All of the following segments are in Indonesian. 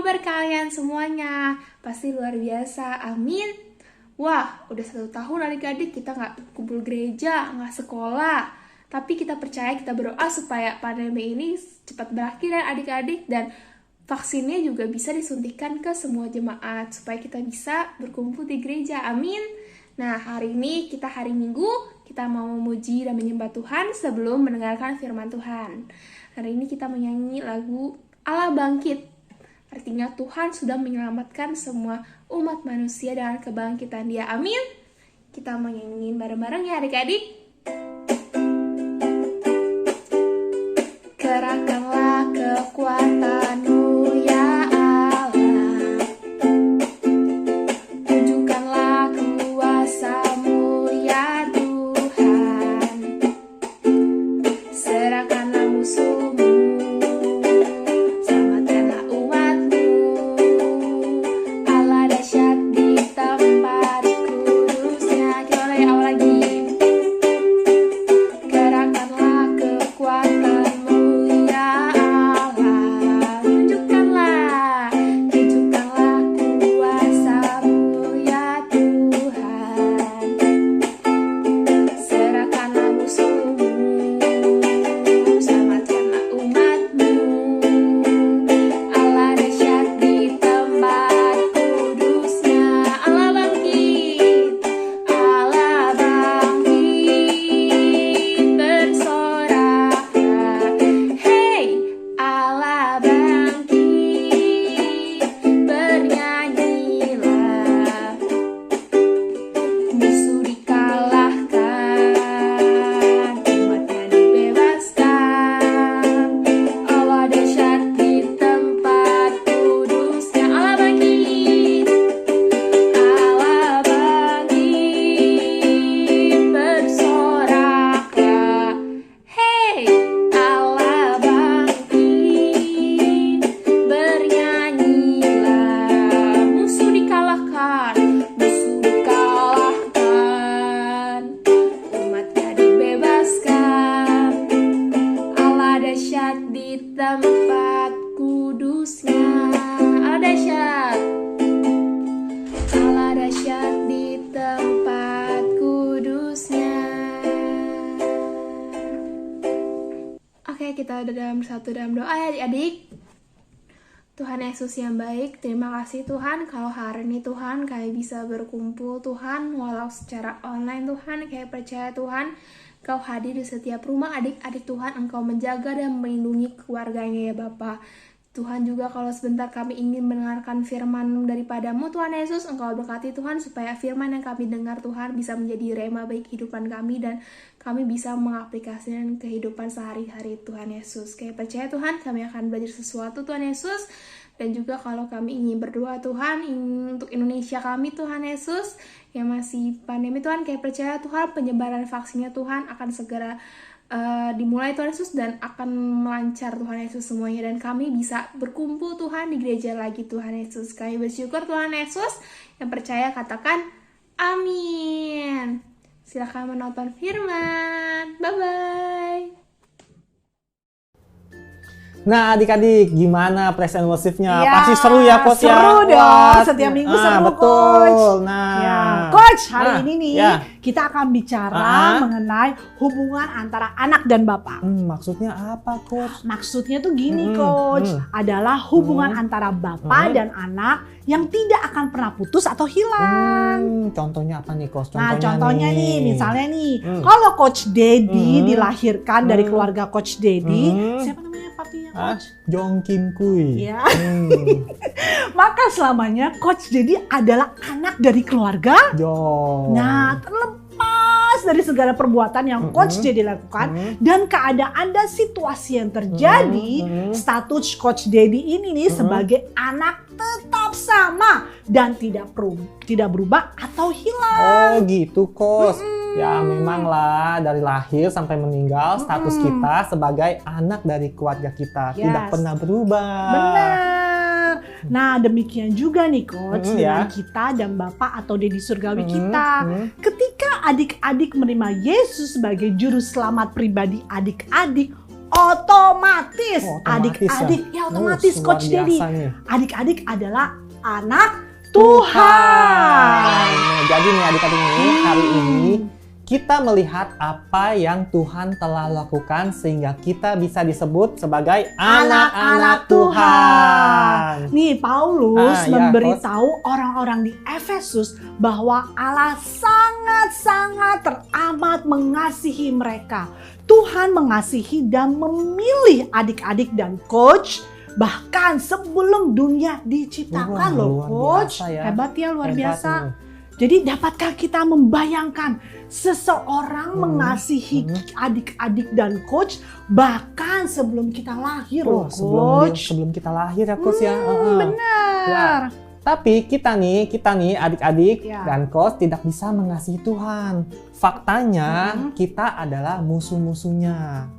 kabar kalian semuanya? Pasti luar biasa, amin. Wah, udah 1 tahun adik-adik kita nggak kumpul gereja, nggak sekolah. Tapi kita percaya, kita berdoa supaya pandemi ini cepat berakhir ya adik-adik. Dan vaksinnya juga bisa disuntikan ke semua jemaat supaya kita bisa berkumpul di gereja, amin. Nah, hari ini kita hari Minggu, kita mau memuji dan menyembah Tuhan sebelum mendengarkan firman Tuhan. Hari ini kita menyanyi lagu Allah Bangkit. Artinya Tuhan sudah menyelamatkan semua umat manusia dengan kebangkitan Dia. Amin. Kita menyanyi bareng-bareng ya adik-adik. Kerahkanlah kekuatan-Mu ya Allah. Tunjukkanlah kuasa-Mu ya Tuhan. Serahkanlah musuh-Mu. Kita dalam bersatu dalam doa ya adik-adik. Tuhan Yesus yang baik, terima kasih Tuhan kalau hari ini Tuhan kami bisa berkumpul Tuhan, walau secara online Tuhan, kami percaya Tuhan Kau hadir di setiap rumah adik-adik Tuhan, Engkau menjaga dan melindungi keluarganya ya Bapa. Tuhan juga kalau sebentar kami ingin mendengarkan firman daripada-Mu Tuhan Yesus, Engkau berkati Tuhan supaya firman yang kami dengar Tuhan bisa menjadi rema baik kehidupan kami dan kami bisa mengaplikasikan kehidupan sehari-hari Tuhan Yesus. Kami percaya Tuhan kami akan belajar sesuatu Tuhan Yesus. Dan juga kalau kami ingin berdoa Tuhan untuk Indonesia kami Tuhan Yesus yang masih pandemi Tuhan, kami percaya Tuhan penyebaran vaksinnya Tuhan akan segera dimulai Tuhan Yesus dan akan melancar Tuhan Yesus semuanya, dan kami bisa berkumpul Tuhan di gereja lagi Tuhan Yesus. Kami bersyukur Tuhan Yesus, yang percaya katakan amin. Silakan menonton firman. Bye bye. Nah adik-adik, gimana praise and worship-nya? Ya, pasti seru ya Coach ya? Seru dong, setiap minggu seru betul. Coach. Nah, ya. Coach, hari ini nih kita akan bicara mengenai hubungan antara anak dan bapak. Maksudnya apa Coach? Maksudnya tuh gini Coach, adalah hubungan antara bapak dan anak yang tidak akan pernah putus atau hilang. Contohnya apa nih Coach? Contohnya nih, misalnya nih, kalau Coach Dedi dilahirkan dari keluarga Coach Dedi, siapa namanya papinya Coach? Jong Kim Kui. Ya. Maka selamanya Coach Dedi adalah anak dari keluarga Jong. Nah, terlepas dari segala perbuatan yang Coach Dedi lakukan dan keadaan dan situasi yang terjadi, status Coach Dedi ini nih sebagai anak tetap sama dan tidak berubah atau hilang. Oh gitu Coach. Ya memanglah dari lahir sampai meninggal status kita sebagai anak dari keluarga kita tidak pernah berubah. Benar. Nah demikian juga nih Coach dengan kita dan Bapak atau Dedi Surgawi kita. Ketika adik-adik menerima Yesus sebagai juru selamat pribadi adik-adik, otomatis. Otomatis Adik-adik ya otomatis luar Coach Dedi. biasa nih. Adik-adik adalah anak Tuhan. Nah, jadi nih adik-adik nih, hari ini kita melihat apa yang Tuhan telah lakukan sehingga kita bisa disebut sebagai anak-anak Tuhan. Nih Paulus Ya, memberitahu orang-orang di Efesus bahwa Allah sangat-sangat teramat mengasihi mereka. Tuhan mengasihi dan memilih adik-adik dan Coach bahkan sebelum dunia diciptakan. Wah, loh luar Coach. biasa ya. Hebat ya, luar Hebat biasa. nih. Jadi dapatkah kita membayangkan seseorang mengasihi adik-adik dan Coach bahkan sebelum kita lahir loh Coach. Sebelum kita lahir ya Coach ya. Benar. Tapi kita nih adik-adik Ya. dan Coach tidak bisa mengasihi Tuhan. Faktanya kita adalah musuh-musuhnya.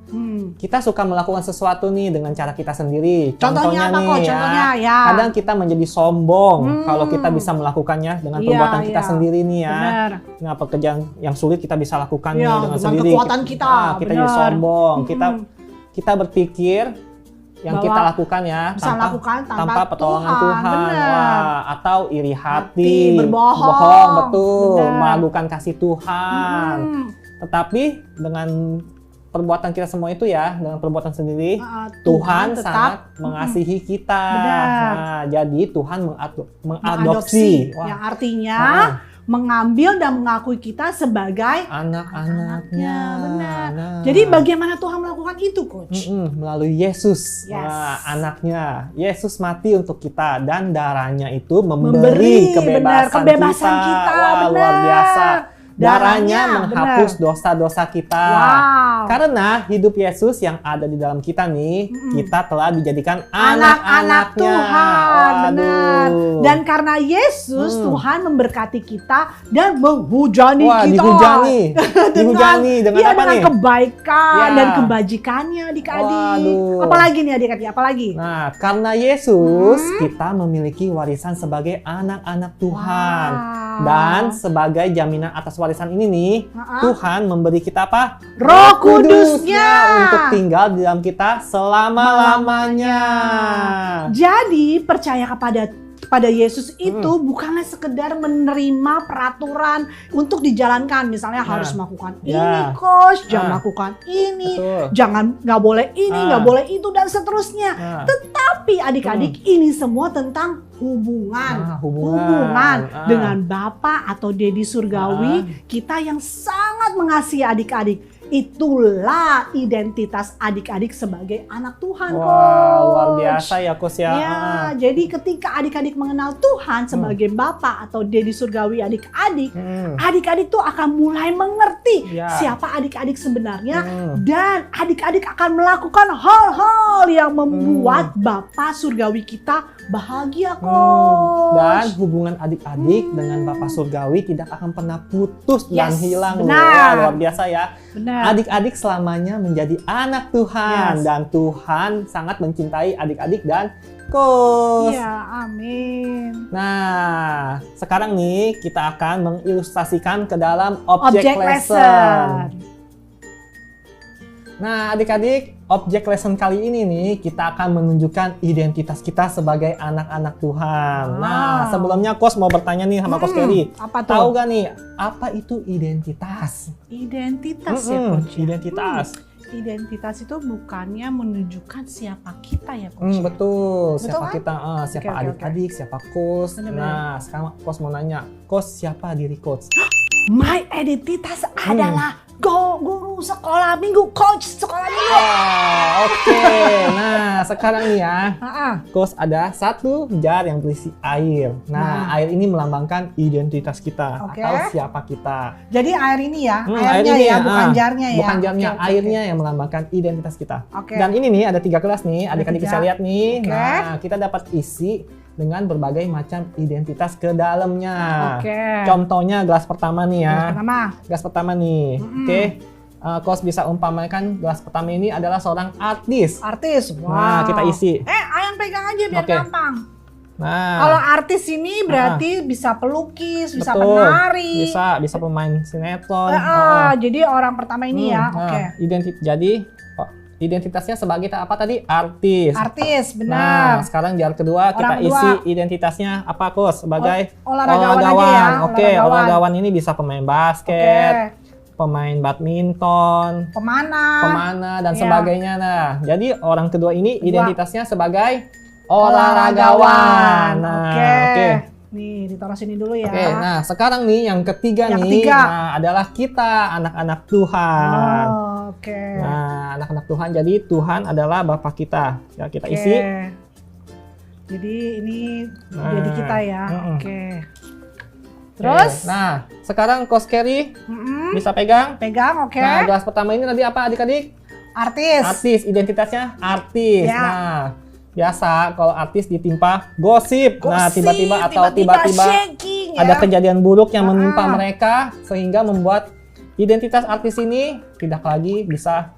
Kita suka melakukan sesuatu nih dengan cara kita sendiri. Contohnya apa nih Coach? Contohnya ya. Kadang kita menjadi sombong kalau kita bisa melakukannya dengan perbuatan kita sendiri nih ya. Benar. Nah, pekerjaan yang sulit kita bisa lakukan nih Ya, dengan dengan sendiri. kekuatan kita. Kita Benar. jadi sombong. Kita berpikir yang Bahwa kita lakukan ya bisa lakukan tanpa pertolongan Tuhan. Benar. Wah, atau iri hati, berbohong. betul, Benar. meragukan kasih Tuhan. Tetapi dengan perbuatan kita semua itu ya, dengan perbuatan sendiri, Tuhan tetap sangat mengasihi kita. Benar. Nah, jadi Tuhan mengadopsi. mengadopsi, Wah, yang artinya Ah. mengambil dan mengakui kita sebagai anak-anaknya. Benar. Nah. Jadi bagaimana Tuhan melakukan itu, Coach? Melalui Yesus, Yes. Nah, anaknya. Yesus mati untuk kita dan darahnya itu memberi benar, kebebasan kita. Wah, Benar. luar biasa. Darahnya Darahnya, menghapus dosa-dosa kita. Wow. Karena hidup Yesus yang ada di dalam kita nih, kita telah dijadikan Anak-anak anak-anaknya. Tuhan, benar. Waduh. Dan karena Yesus, Tuhan memberkati kita dan menghujani Wah, kita. dihujani dengan apa dengan nih? kebaikan Ya. dan kebajikannya adik-adik. Waduh. Apalagi nih adik-adik, apalagi? Nah, karena Yesus, kita memiliki warisan sebagai anak-anak Tuhan. Wow. Dan sebagai jaminan atas warisan ini nih, Tuhan memberi kita apa? Roh Kudusnya. Untuk tinggal di dalam kita selama-lamanya. Jadi percaya kepada Yesus itu bukanlah sekedar menerima peraturan untuk dijalankan. Misalnya harus melakukan ini, Coach, jangan lakukan ini, Betul. jangan nggak boleh ini, nggak boleh itu dan seterusnya. Tetapi adik-adik ini semua tentang hubungan dengan Bapa atau Dedi Surgawi kita yang sangat mengasihi adik-adik. Itulah identitas adik-adik sebagai anak Tuhan, Wah, Coach. luar biasa ya, Coach ya. Ya, jadi ketika adik-adik mengenal Tuhan sebagai Bapa atau Dedi Surgawi adik-adik, adik-adik tuh akan mulai mengerti siapa adik-adik sebenarnya dan adik-adik akan melakukan hal-hal yang membuat Bapa Surgawi kita bahagia, Coach. Dan hubungan adik-adik dengan Bapa Surgawi tidak akan pernah putus dan hilang. Benar. Wah, luar biasa ya. Benar. Adik-adik selamanya menjadi anak Tuhan dan Tuhan sangat mencintai adik-adik dan Coach. Ya, amin. Nah, sekarang nih kita akan mengilustrasikan ke dalam object lesson. Nah, adik-adik, object lesson kali ini nih kita akan menunjukkan identitas kita sebagai anak-anak Tuhan. Nah, sebelumnya Coach mau bertanya nih sama Coach Kelly. Apa tuh? Tahu gak nih, apa itu identitas? Identitas ya, Coach. Identitas. Identitas itu bukannya menunjukkan siapa kita ya, Coach. Betul. Siapa kan? kita? Siapa Oke. adik-adik? Siapa Coach? Benar-benar. Nah, sekarang Coach mau nanya, Coach siapa diri Coach? My identitas adalah guru sekolah minggu, Coach sekolah minggu. Oke. Nah, sekarang nih ya, Coach ada satu jar yang berisi air. Nah, air ini melambangkan identitas kita atau siapa kita. Jadi air ini ya, Air airnya ini ya, bukan jarnya ya. Bukan jarnya, Oke. airnya yang melambangkan identitas kita. Oke. Dan ini nih ada 3 kelas nih, adik-adik bisa 3. lihat nih. Oke. Nah, kita dapat isi dengan berbagai macam identitas ke dalamnya. Oke. Contohnya gelas pertama nih ya. Gelas pertama. Gelas pertama nih. Oke. Coach bisa umpamakan gelas pertama ini adalah seorang artis. Artis. Wow. Nah, kita isi. Ayang pegang aja biar Oke. gampang. Nah, Kalau artis ini berarti bisa pelukis, bisa betul. penari. Bisa pemain sinetron. Jadi orang pertama ini ya. Nah, Oke. Jadi identitasnya sebagai apa tadi? Artis. Artis, Nah, benar. sekarang di yang kedua kita Orang kedua. isi identitasnya apa, Coach? Sebagai Olahragawan aja ya, Oke, olahragawan. olahragawan ini bisa pemain basket, pemain badminton, Pemana. dan Iya. sebagainya. Nah, jadi orang kedua ini Kedua. identitasnya sebagai olahragawan. Nah, oke. Nih, ditaruh sini dulu ya. Oke, nah sekarang nih yang ketiga Yang nih, ketiga. nah adalah kita anak-anak Tuhan. Oh, oke. Nah, anak-anak Tuhan, jadi Tuhan adalah Bapa kita. Ya, kita Oke. isi. Jadi ini Nah, jadi kita ya. mm-mm. Oke. Terus? Oke, nah, sekarang Coach Kerry Mm-mm. bisa pegang. Pegang, oke. Nah, gelas pertama ini tadi apa adik-adik? Artis. Artis, identitasnya artis. Ya. Nah, biasa kalau artis ditimpa gosip. Nah, Gosip, tiba-tiba shaking ya. ada kejadian buruk yang menimpa Ah. mereka sehingga membuat identitas artis ini tidak lagi bisa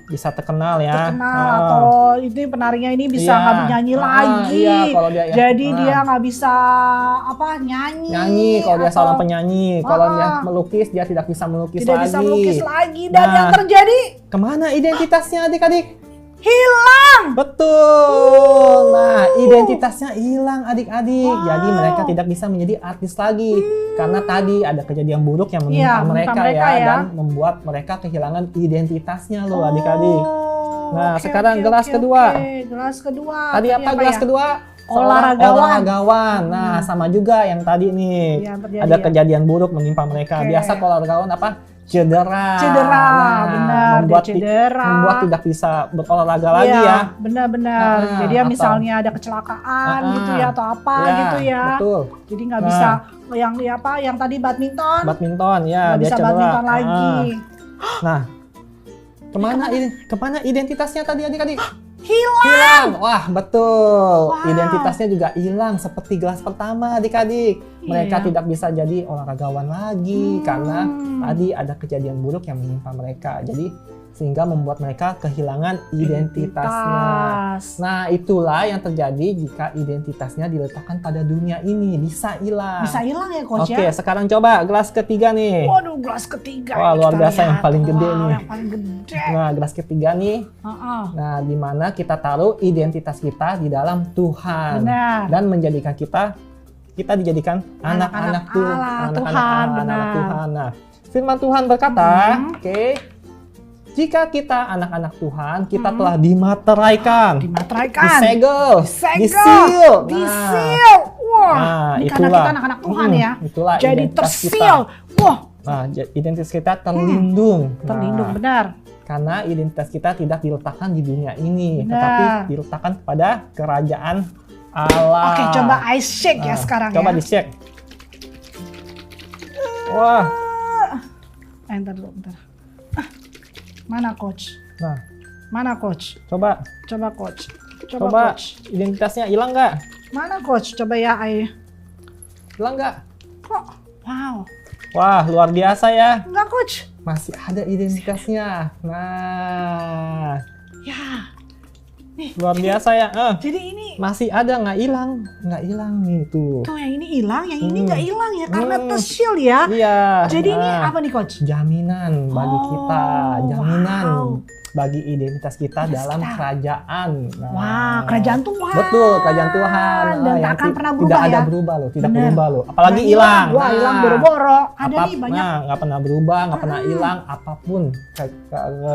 bisa terkenal ya. terkenal Ah. atau ini penarinya ini bisa Iya. nggak nyanyi Ah, lagi. iya, kalau dia ya. Jadi Ah. dia nggak bisa nyanyi. Kalau dia atau seorang penyanyi, kalau dia Ah. melukis dia tidak bisa melukis tidak lagi. bisa melukis lagi dan Nah. yang terjadi Kemana identitasnya adik-adik? hilang. Betul. Nah, identitasnya hilang adik-adik. Wow. Jadi mereka tidak bisa menjadi artis lagi karena tadi ada kejadian buruk yang menimpa Iya, menimpa mereka mereka ya, ya. dan membuat mereka kehilangan identitasnya loh adik-adik. Nah, Oke, sekarang oke, gelas oke, kedua. oke. Gelas kedua. Tadi apa gelas ya? kedua? Olahragawan. Olahragawan. Nah, sama juga yang tadi nih. Yang terjadi Ada ya. kejadian buruk menimpa mereka. Oke. Biasa kalau olahragawan apa? Cedera. Cedera, Nah, benar. membuat Dia cedera. membuat tidak bisa berolahraga lagi Iya, ya. benar-benar. Ah, Jadi ya atau- misalnya ada kecelakaan Ah, gitu ya atau apa Ya, gitu ya. Betul. Jadi nggak Nah. bisa yang tadi badminton Badminton ya, nggak dia bisa cedera. badminton lagi. Nah, kemana identitasnya tadi adik-adik? Hilang. Hilang. Wah, betul. Wow. Identitasnya juga hilang seperti gelas pertama adik-adik. Mereka Iya. tidak bisa jadi olahragawan lagi karena tadi ada kejadian buruk yang menimpa mereka. Jadi sehingga membuat mereka kehilangan identitasnya. Identitas. Nah, itulah yang terjadi jika identitasnya diletakkan pada dunia ini, bisa hilang. Bisa hilang ya coach Oke, ya. sekarang coba gelas ketiga nih. Waduh, gelas ketiga. Wah, ini luar kita biasa yang lihat. paling gede Wow, nih. Yang paling gede. Nah, gelas ketiga nih. Heeh. Nah, di mana kita taruh identitas kita di dalam Tuhan. Benar. Dan menjadikan kita dijadikan anak-anak Tuhan. Allah, Tuhan, Anak-anak benar. Tuhan. Nah, firman Tuhan berkata, oke, jika kita anak-anak Tuhan, kita telah dimateraikan, Dimateraikan. disegel, Disegel. disil. Disil. Wah, Nah, ini karena itulah. kita anak-anak Tuhan ya. Itulah Jadi identitas tersil. Wah, Nah, identitas kita terlindung. terlindung Nah, benar. karena identitas kita tidak diletakkan di dunia ini, Benar. tetapi diletakkan kepada kerajaan Allah. Oke, coba ice shake ya Nah, sekarang coba ya. di-shake. Wah, Bentar dulu, bentar. Mana coach? nah, Mana coach? coba Coach. coba Coach. identitasnya hilang nggak? Mana coach? Coba ya, Hilang nggak? Kok? Wow. Wah, luar biasa ya. Enggak coach. Masih ada identitasnya. Nah, Ya. luar biasa ya. Jadi ini Masih ada, nggak hilang nih tuh. tuh yang ini hilang, yang ini Hmm. nggak hilang ya karena Hmm. tersil ya. Iya. Jadi ini nah. apa nih coach? Jaminan bagi Oh, kita, jaminan wow. bagi identitas kita Identitas dalam kita. kerajaan. Nah, Wah, kerajaan Tuhan. Betul, kerajaan Tuhan. Dan Nah, tak yang akan pernah tidak berubah ada ya. berubah loh, tidak Bener. berubah loh. Apalagi Nggak hilang. Wah, hilang Nah, boro-boro. Ada nih banyak Nah, nggak pernah berubah, nggak pernah hilang apapun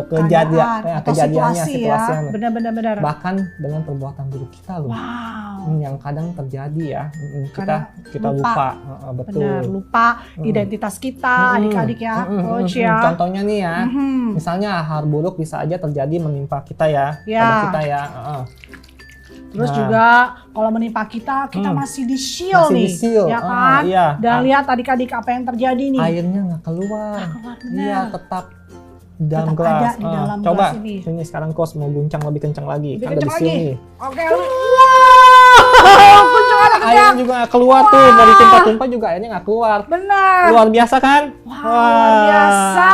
kejadian, keadaan atau kejadiannya, situasi situasinya. ya. Benar-benar. Bahkan dengan perbuatan buruk kita loh. Wow. Yang kadang terjadi ya. Kadang Kita lupa. Betul. Benar, lupa Hmm. identitas kita, adik-adik ya, coach ya. Contohnya nih ya. Mhm. Misalnya hal buruk bisa aja terjadi menimpa kita ya, Ya. pada kita ya. Terus Nah. juga kalau menimpa kita masih di-shield Masih nih, di-shield. ya kan? Iya. Dan lihat adik-adik apa yang terjadi nih. Airnya nggak keluar. Keluar, benar. Iya, tetap di dalam Tetap gelas. ada di dalam Coba gelas ini. sini sekarang kos mau guncang lebih kencang lagi. Lebih Kan udah kencang di-seal lagi. nih. Oke. Wow, kencang ada Airnya kencang. juga nggak keluar tuh, mau ditumpah-tumpah juga airnya nggak keluar. Benar. Luar biasa kan? Wow, luar biasa.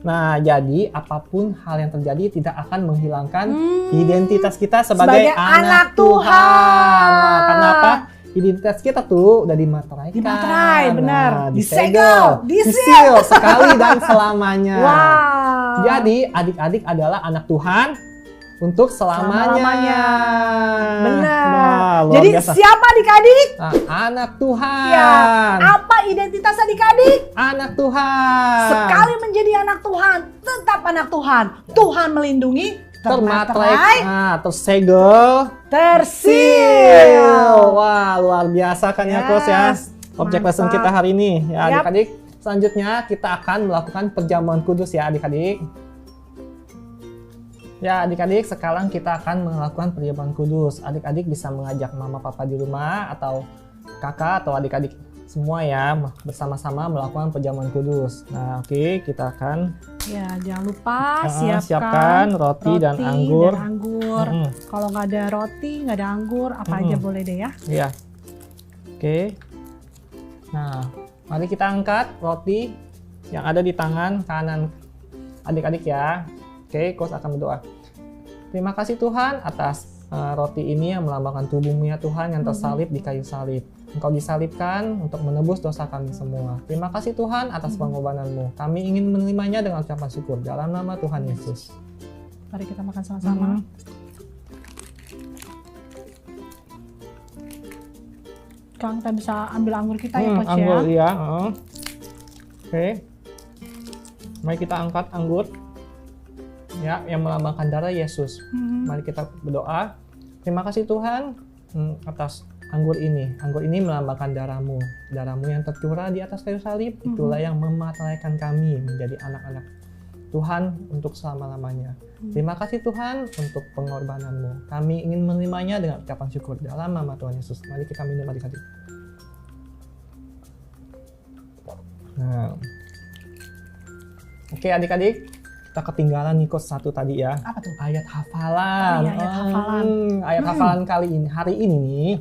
Nah, jadi apapun hal yang terjadi tidak akan menghilangkan identitas kita sebagai Sebagai anak anak Tuhan. Tuhan. Nah, karena apa? Identitas kita tuh udah dimateraikan. Dimaterai, benar. Disegel, Disil. disil sekali dan selamanya. Wow. Jadi adik-adik adalah anak Tuhan untuk selamanya. Benar. Wah, luar Jadi biasa. siapa adik-adik? Nah, anak Tuhan. Ya. Apa identitas adik-adik? Anak Tuhan. Sekali menjadi anak Tuhan, tetap anak Tuhan. Tuhan melindungi, termaterai, tersegel, tersil. Wah, luar biasa kan ya, Coach ya. Objek lesson mantap. kita hari ini. Ya, Yap. adik-adik. Selanjutnya kita akan melakukan perjamuan kudus ya, adik-adik. Ya, adik-adik, sekarang kita akan melakukan perjamuan kudus. Adik-adik bisa mengajak mama papa di rumah atau kakak atau adik-adik semua ya bersama-sama melakukan perjamuan kudus. Nah, oke, kita akan Ya, jangan lupa siapkan roti dan anggur. anggur. Kalau nggak ada roti, nggak ada anggur, apa aja boleh deh ya. Iya. Oke. Nah, mari kita angkat roti yang ada di tangan kanan adik-adik ya. Oke, Coach akan berdoa. Terima kasih Tuhan atas roti ini yang melambangkan tubuh-Mu ya Tuhan yang tersalib di kayu salib. Engkau disalibkan untuk menebus dosa kami semua. Terima kasih Tuhan atas pengorbanan-Mu. Kami ingin menerimanya dengan ucapan syukur dalam nama Tuhan Yesus. Mari kita makan sama-sama. Sekarang kita bisa ambil anggur kita ya, Coach anggur, ya. iya. Oke. Mari kita angkat anggur ya yang melambangkan darah Yesus. Mari kita berdoa. Terima kasih Tuhan atas anggur ini. Anggur ini melambangkan darah-Mu. Darah-Mu yang tercurah di atas kayu salib. Itulah yang memateraikan kami menjadi anak-anak Tuhan untuk selama-lamanya. Terima kasih Tuhan untuk pengorbanan-Mu. Kami ingin menerimanya dengan ucapan syukur dalam nama Tuhan Yesus. Mari kita minum adik-adik. Nah. Oke adik-adik, kita ketinggalan nih Coach satu tadi ya. Apa tuh? Ayat hafalan. Oh, iya, ayat hafalan. Ayat hafalan kali ini, hari ini nih,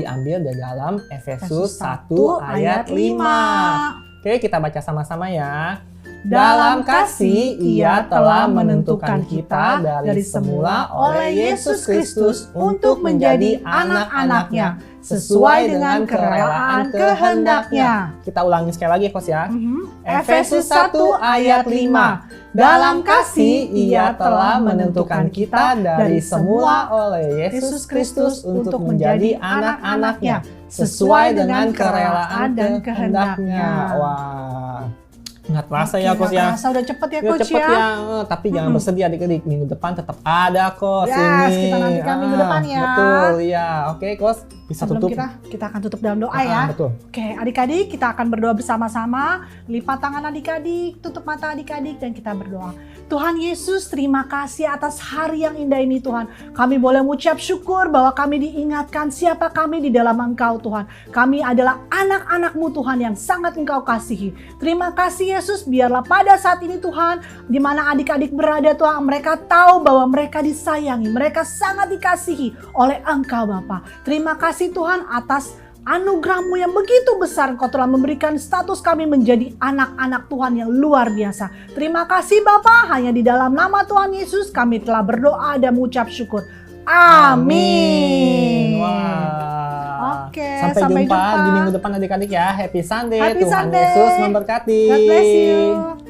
diambil dari dalam Efesus 1 ayat 5. Oke, kita baca sama-sama ya. Dalam kasih ia telah menentukan kita dari semula oleh Yesus Kristus untuk menjadi anak-anaknya sesuai dengan kerelaan kehendaknya. Kita ulangi sekali lagi Coach ya. Efesus 1 ayat 5. Dalam kasih ia telah menentukan kita dari semula oleh Yesus Kristus untuk menjadi anak-anaknya sesuai dengan kerelaan dan kehendaknya. Wah. Nggak terasa ya Coach ya. Terasa udah cepet ya Coach cepet ya. Tapi jangan bersedih adik-adik, minggu depan tetap ada Coach Yes, ini. kita nantikan minggu depan ya. Betul ya. Oke Coach, bisa Sebelum tutup. kita akan tutup dalam doa ya. Betul. Oke, adik-adik kita akan berdoa bersama-sama. Lipat tangan adik-adik, tutup mata adik-adik dan kita berdoa. Tuhan Yesus, terima kasih atas hari yang indah ini Tuhan. Kami boleh mengucap syukur bahwa kami diingatkan siapa kami di dalam Engkau Tuhan. Kami adalah anak-anak-Mu Tuhan yang sangat Engkau kasihi. Terima kasih Yesus, biarlah pada saat ini Tuhan, di mana adik-adik berada Tuhan, mereka tahu bahwa mereka disayangi, mereka sangat dikasihi oleh Engkau Bapa. Terima kasih Tuhan atas anugerah-Mu yang begitu besar. Engkau telah memberikan status kami menjadi anak-anak Tuhan yang luar biasa. Terima kasih Bapa, hanya di dalam nama Tuhan Yesus kami telah berdoa dan mengucap syukur. Amin. Wah. Oke, sampai jumpa di minggu depan adik-adik ya. Happy Sunday. Happy Tuhan Sunday. Yesus memberkati. God bless you.